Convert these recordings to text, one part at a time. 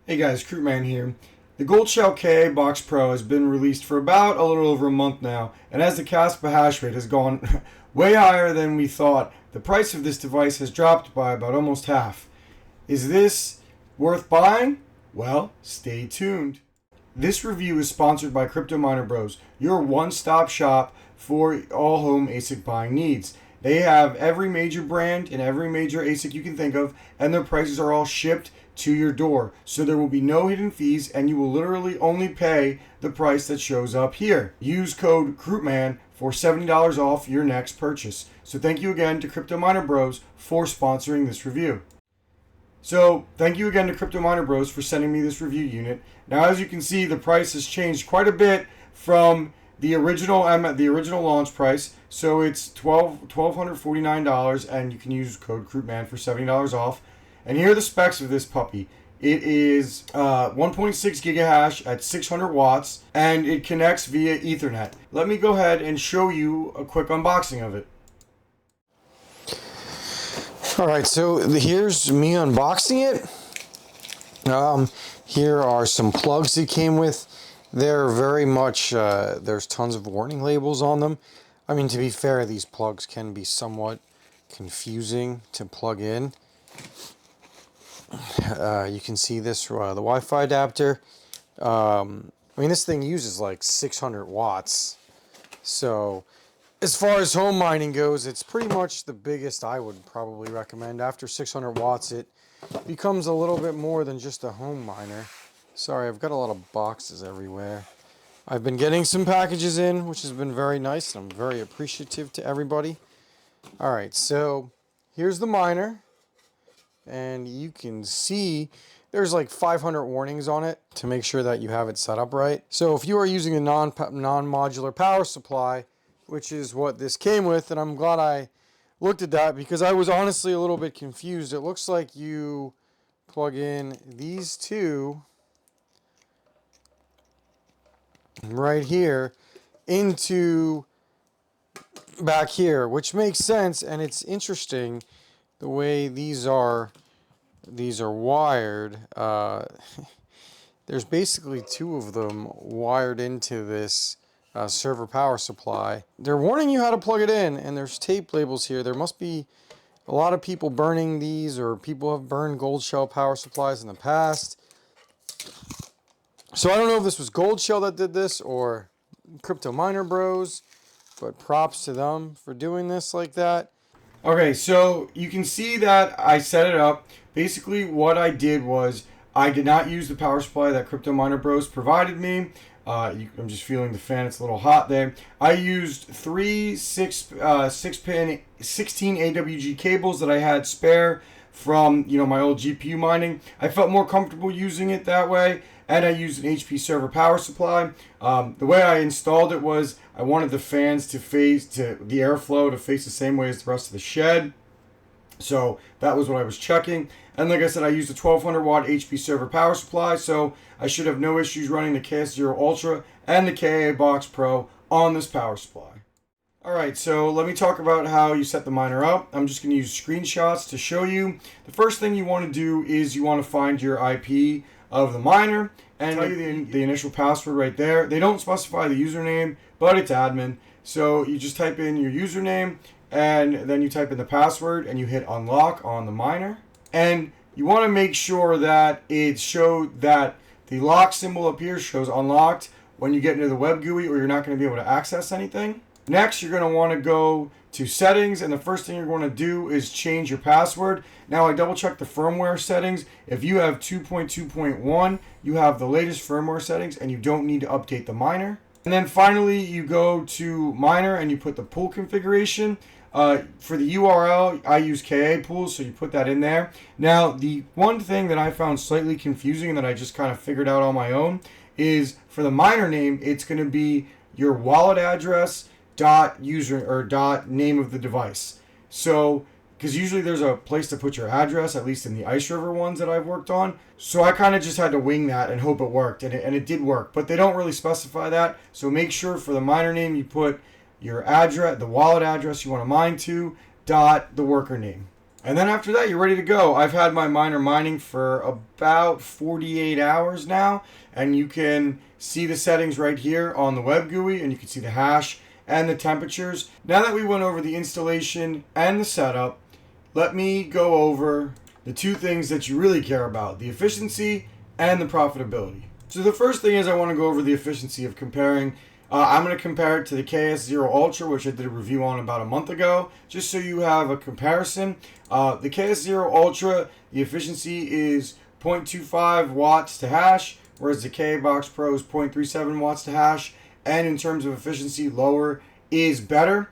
Hey guys, Crewman here. The Gold Shell KA Box Pro has been released for about a little over a month now, and as the KASPA hash rate has gone way higher than we thought, the price of this device has dropped by about almost half. Is this worth buying? Well, stay tuned. This review is sponsored by Crypto Miner Bros, your one-stop shop for all home ASIC buying needs. They have every major brand and every major ASIC you can think of, and their prices are all shipped to your door. So there will be no hidden fees, and you will literally only pay the price that shows up here. Use code CRUITMAN for $70 off your next purchase. So thank you again to Crypto Miner Bros for sponsoring this review. So thank you again to Crypto Miner Bros for sending me this review unit. Now, as you can see, the price has changed quite a bit from the original launch price. So it's $1,249, and you can use code CRUITMAN for $70 off. And here are the specs of this puppy. It is 1.6 gigahash at 600 watts, and it connects via Ethernet. Let me go ahead and show you a quick unboxing of it. Alright, so here's me unboxing it. Here are some plugs it came with. They're very much, there's tons of warning labels on them. I mean, to be fair, these plugs can be somewhat confusing to plug in. You can see this, the Wi-Fi adapter. I mean, this thing uses like 600 watts. So, as far as home mining goes, it's pretty much the biggest I would probably recommend. After 600 watts, it becomes a little bit more than just a home miner. Sorry, I've got a lot of boxes everywhere. I've been getting some packages in, which has been very nice, and I'm very appreciative to everybody. Alright, so here's the miner. And you can see there's like 500 warnings on it to make sure that you have it set up right. So if you are using a non-modular power supply, which is what this came with, and I'm glad I looked at that because I was honestly a little bit confused. It looks like you plug in these two right here into back here, which makes sense, and it's interesting the way these are wired. There's basically two of them wired into this server power supply. They're warning you how to plug it in, and there's tape labels here. There must be a lot of people burning these, or people have burned Gold Shell power supplies in the past. So I don't know if this was Gold Shell that did this or Crypto Miner Bros, but props to them for doing this like that. Okay, so you can see that I set it up. Basically, what I did was I did not use the power supply that Crypto Miner Bros provided me. I'm just feeling the fan; it's a little hot there. I used three 6-pin 16 AWG cables that I had spare from my old GPU mining. I felt more comfortable using it that way, and I used an HP server power supply. The way I installed it was I wanted the fans the airflow to face the same way as the rest of the shed. So that was what I was checking. And like I said, I used a 1200 watt HP server power supply, so I should have no issues running the KS0 ULTRA and the KA Box Pro on this power supply. Alright, so let me talk about how you set the miner up. I'm just going to use screenshots to show you. The first thing you want to do is you want to find your IP of the miner and tell you the initial password right there. They don't specify the username, but it's admin. So you just type in your username, and then you type in the password, and you hit unlock on the miner. And you want to make sure that it showed that the lock symbol up here shows unlocked when you get into the web GUI, or you're not going to be able to access anything. Next, you're going to want to go to settings, and the first thing you're going to do is change your password. Now, I double checked the firmware settings. If you have 2.2.1, you have the latest firmware settings, and you don't need to update the miner. And then finally, you go to miner and you put the pool configuration. For the URL, I use KA pools, so you put that in there. Now, the one thing that I found slightly confusing and that I just kind of figured out on my own is for the miner name, it's going to be your wallet address dot user or dot name of the device. So, because usually there's a place to put your address, at least in the Ice River ones that I've worked on. So I kind of just had to wing that and hope it worked, and it did work. But they don't really specify that, so make sure for the miner name you put your address, the wallet address you want to mine to, dot the worker name. And then after that, you're ready to go. I've had my miner mining for about 48 hours now, and you can see the settings right here on the web GUI, and you can see the hash and the temperatures. Now that we went over the installation and the setup, let me go over the two things that you really care about, the efficiency and the profitability. So the first thing is I want to go over the efficiency of comparing. I'm going to compare it to the KS0 ULTRA, which I did a review on about a month ago, just so you have a comparison. The KS0 ULTRA, the efficiency is 0.25 watts to hash, whereas the KBox Pro is 0.37 watts to hash. And in terms of efficiency, lower is better.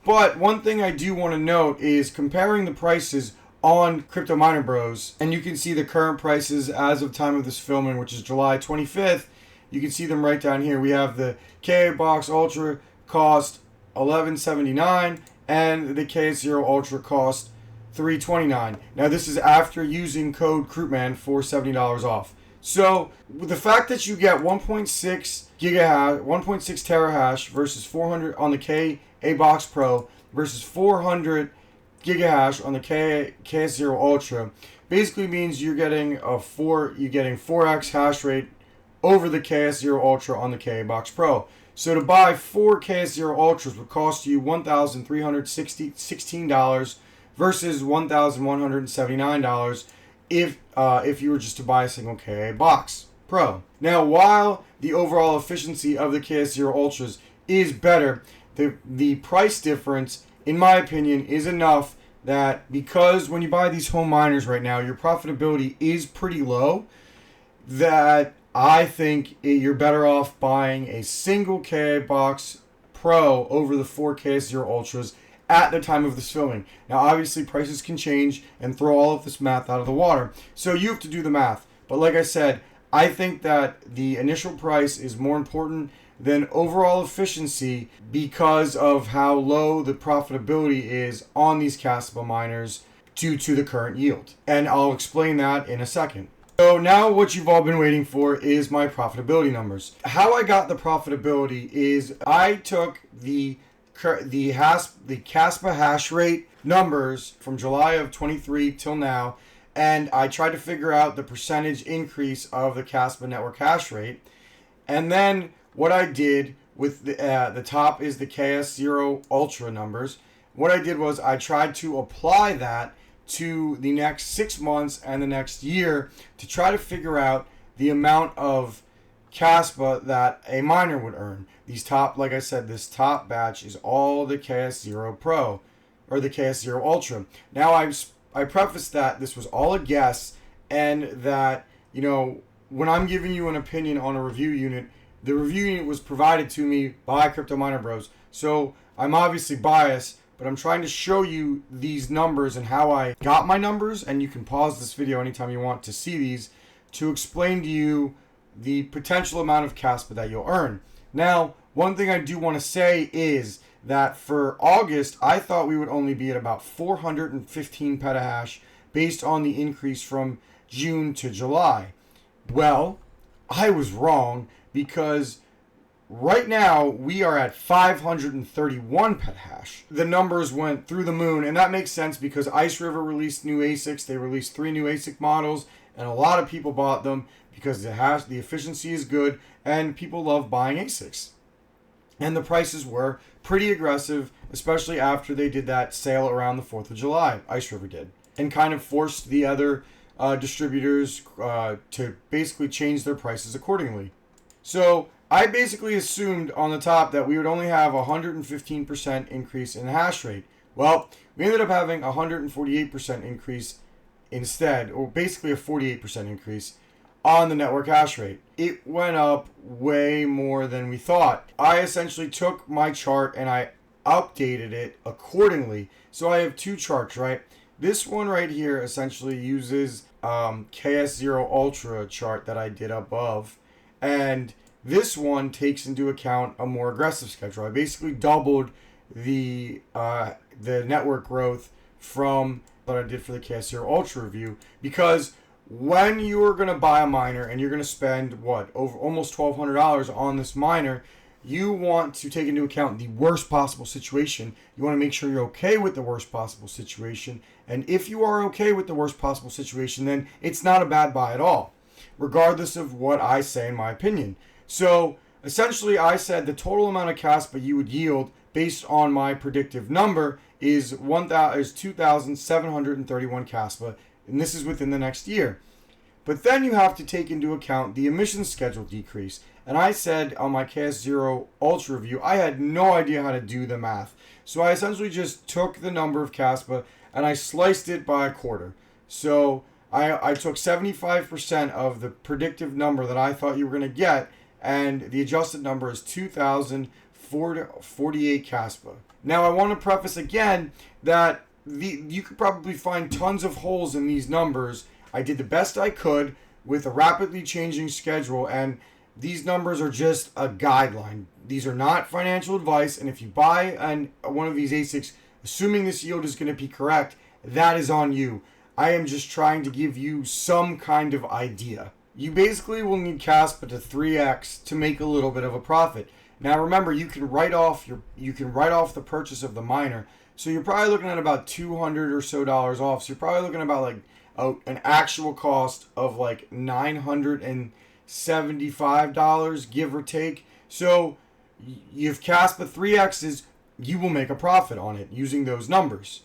But one thing I do want to note is comparing the prices on Crypto Miner Bros, and you can see the current prices as of time of this filming, which is July 25th. You can see them right down here. We have the KBox Ultra cost $11.79 and the KS0 Ultra cost $3.29. Now this is after using code CRUITMAN for $70 off. So with the fact that you get 1.6 gigahash, 1.6 terahash versus 400 on the KBox Pro versus 400 gigahash on the KS0 Ultra, basically means you're getting 4x hash rate over the KS0 Ultra on the KBox Pro. So to buy 4 KS0 Ultras would cost you $1,316 versus $1,179 if you were just to buy a single KBox Pro. Now, while the overall efficiency of the KS0 Ultras is better, the price difference, in my opinion, is enough that because when you buy these home miners right now, your profitability is pretty low, that I think you're better off buying a single KBox Pro over the 4 KS0 Ultras at the time of this filming. Now, obviously, prices can change and throw all of this math out of the water, so you have to do the math. But like I said, I think that the initial price is more important than overall efficiency because of how low the profitability is on these KASPA miners due to the current yield. And I'll explain that in a second. So now what you've all been waiting for is my profitability numbers. How I got the profitability is I took the KASPA hash rate numbers from July of 23 till now, and I tried to figure out the percentage increase of the KASPA network hash rate. And then what I did with the top is the KS0 Ultra numbers. What I did was I tried to apply that to the next 6 months and the next year to try to figure out the amount of KASPA that a miner would earn. These top, like I said, this top batch is all the KS0 Pro or the KS0 Ultra. Now I prefaced that this was all a guess, and that, you know, when I'm giving you an opinion on a review unit, the review unit was provided to me by Crypto Miner Bros. So I'm obviously biased, but I'm trying to show you these numbers and how I got my numbers, and you can pause this video anytime you want to see these to explain to you the potential amount of KASPA that you'll earn. Now, one thing I do want to say is that for August, I thought we would only be at about 415 petahash based on the increase from June to July. Well, I was wrong, because right now we are at 531 petahash. The numbers went through the moon, and that makes sense because Ice River released new ASICs. They released 3 new ASIC models, and a lot of people bought them because the efficiency is good and people love buying ASICs. And the prices were pretty aggressive, especially after they did that sale around the 4th of July, Ice River did, and kind of forced the other distributors to basically change their prices accordingly. So I basically assumed on the top that we would only have a 115% increase in the hash rate. Well, we ended up having a 148% increase instead, or basically a 48% increase on the network hash rate. It went up way more than we thought. I essentially took my chart and I updated it accordingly. So I have 2 charts, right? This one right here essentially uses KS0 ULTRA chart that I did above, and this one takes into account a more aggressive schedule. I basically doubled the network growth from what I did for the KS0 ULTRA review, because when you're going to buy a miner and you're going to spend over almost $1,200 on this miner, you want to take into account the worst possible situation. You want to make sure you're okay with the worst possible situation. And if you are okay with the worst possible situation, then it's not a bad buy at all, regardless of what I say in my opinion. So essentially, I said the total amount of KASPA you would yield based on my predictive number is 2,731 KASPA, and this is within the next year. But then you have to take into account the emissions schedule decrease. And I said on my KS0 ULTRA review, I had no idea how to do the math. So I essentially just took the number of KASPA and I sliced it by a quarter. So I took 75% of the predictive number that I thought you were going to get, and the adjusted number is 2,048 KASPA. Now I want to preface again that you could probably find tons of holes in these numbers. I did the best I could with a rapidly changing schedule, and these numbers are just a guideline. These are not financial advice, and if you buy one of these ASICs, assuming this yield is going to be correct, that is on you. I am just trying to give you some kind of idea. You basically will need KASPA to 3x to make a little bit of a profit. Now remember, you can write off the purchase of the miner, so you're probably looking at about $200 or so off. So you're probably looking at about like an actual cost of like $975, give or take. So if KASPA 3x's, you will make a profit on it using those numbers.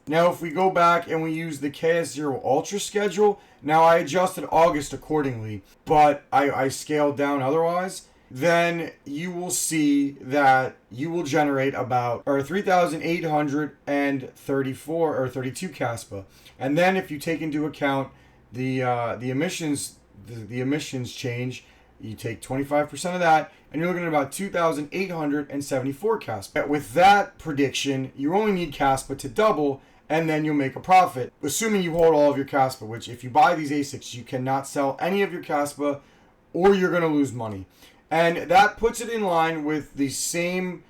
Now if we go back and we use the KS0 ULTRA schedule, now I adjusted August accordingly, but I scaled down otherwise, then you will see that you will generate about 3,834 or 32 KASPA. And then if you take into account the emissions change, you take 25% of that, and you're looking at about 2,874 KASPA. With that prediction, you only need KASPA to double, and then you'll make a profit, assuming you hold all of your KASPA, which if you buy these ASICs, you cannot sell any of your KASPA or you're going to lose money. And that puts it in line with the same,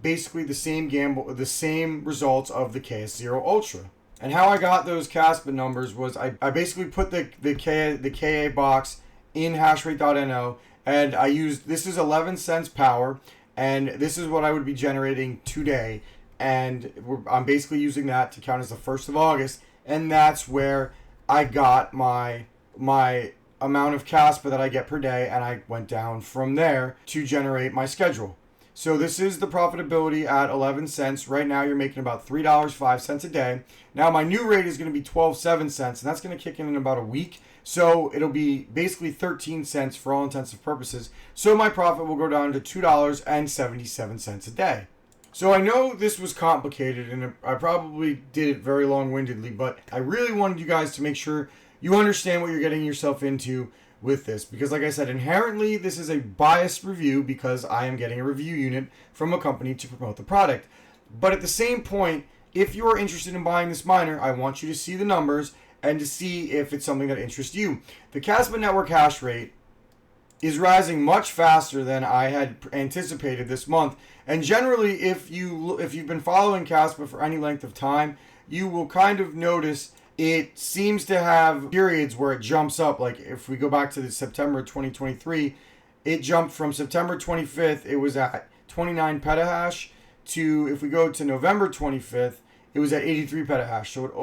basically the same results of the KS0 ULTRA. And how I got those KASPA numbers was I basically put the KA box in hashrate.no, and I used, this is 11 cents power, and this is what I would be generating today. And I'm basically using that to count as the 1st of August, and that's where I got my amount of KASPA that I get per day, and I went down from there to generate my schedule. So this is the profitability at 11 cents. Right now you're making about $3.05 a day. Now my new rate is going to be 12.7 cents, and that's going to kick in about a week. So it'll be basically 13 cents for all intents and purposes. So my profit will go down to $2.77 a day. So I know this was complicated, and I probably did it very long-windedly, but I really wanted you guys to make sure you understand what you're getting yourself into with this. Because like I said, inherently this is a biased review because I am getting a review unit from a company to promote the product. But at the same point, if you are interested in buying this miner, I want you to see the numbers and to see if it's something that interests you. The KASPA network hash rate is rising much faster than I had anticipated this month. And generally, if you've been following KASPA for any length of time, you will kind of notice it seems to have periods where it jumps up. Like if we go back to the September 2023, it jumped from September 25th, it was at 29 petahash, to if we go to November 25th, it was at 83 petahash. So it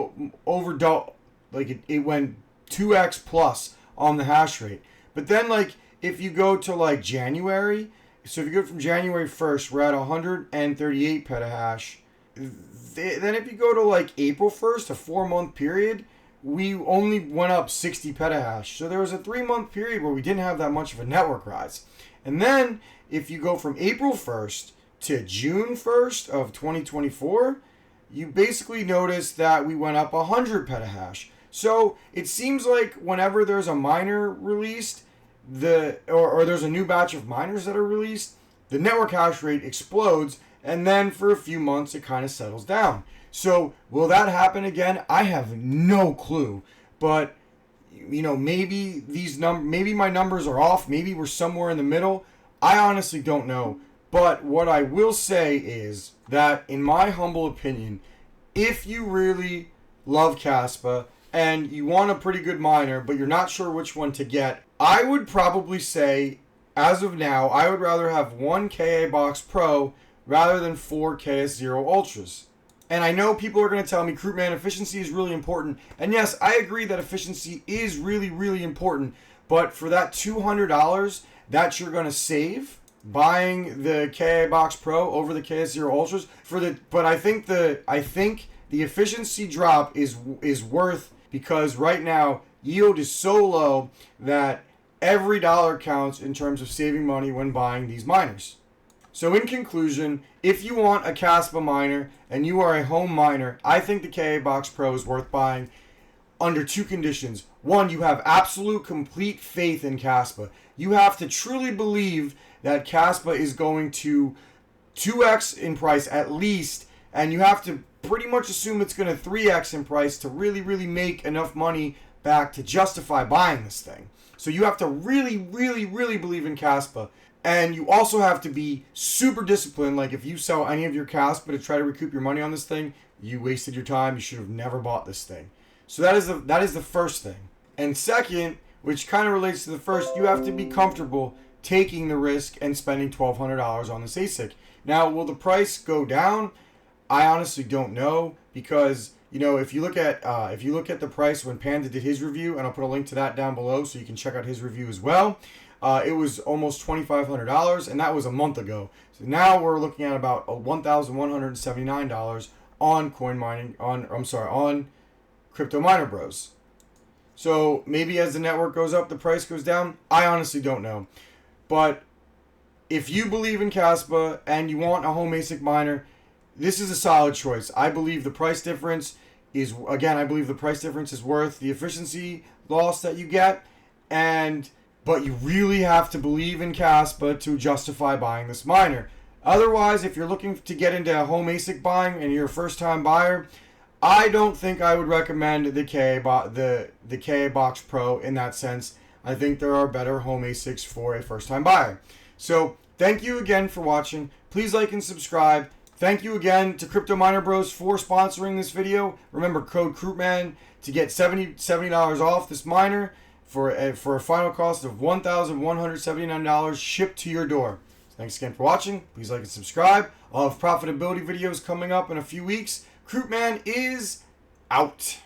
overdoubled, like it went 2x plus on the hash rate. But then like if you go to like January, so if you go from January 1st, we're at 138 petahash. Then if you go to like April 1st, a 4-month period, we only went up 60 petahash. So there was a 3-month period where we didn't have that much of a network rise. And then if you go from April 1st to June 1st of 2024, you basically notice that we went up 100 petahash. So it seems like whenever there's a miner released, or there's a new batch of miners that are released, the network hash rate explodes, and then for a few months it kind of settles down. So will that happen again? I have no clue. But maybe maybe my numbers are off. Maybe we're somewhere in the middle. I honestly don't know. But what I will say is that, in my humble opinion, if you really love KASPA and you want a pretty good miner, but you're not sure which one to get, I would probably say as of now, I would rather have one KA Box Pro rather than 4 KS0 Ultras. And I know people are going to tell me, Croup Man, efficiency is really important. And yes, I agree that efficiency is really, really important. But for that $200 that you're going to save buying the KA Box Pro over the KS0 Ultras, but I think the efficiency drop is worth, because right now yield is so low that every dollar counts in terms of saving money when buying these miners. So in conclusion, if you want a KASPA miner and you are a home miner, I think the KA Box Pro is worth buying under two conditions. One, you have absolute complete faith in KASPA. You have to truly believe that KASPA is going to 2x in price at least, and you have to pretty much assume it's going to 3x in price to really, really make enough money back to justify buying this thing. So you have to really, really, really believe in KASPA. And you also have to be super disciplined. Like, if you sell any of your KASPA to try to recoup your money on this thing, you wasted your time. You should have never bought this thing. So that is the first thing. And second, which kind of relates to the first, you have to be comfortable taking the risk and spending $1,200 on this ASIC. Now, will the price go down? I honestly don't know, because if you look at the price when Panda did his review, and I'll put a link to that down below so you can check out his review as well. It was almost $2,500, and that was a month ago. So now we're looking at about $1,179 on Crypto Miner Bros. So maybe as the network goes up, the price goes down. I honestly don't know. But if you believe in KASPA and you want a home ASIC miner, this is a solid choice. I believe the price difference is worth the efficiency loss that you get, but you really have to believe in KASPA to justify buying this miner. Otherwise, if you're looking to get into home ASIC buying and you're a first-time buyer, I don't think I would recommend the KA Box Pro in that sense. I think there are better home ASICs for a first-time buyer. So thank you again for watching. Please like and subscribe. Thank you again to Crypto Miner Bros for sponsoring this video. Remember, code CROUPMAN to get $70 off this miner for a final cost of $1,179 shipped to your door. Thanks again for watching. Please like and subscribe. I'll have profitability videos coming up in a few weeks. Croup Man is out.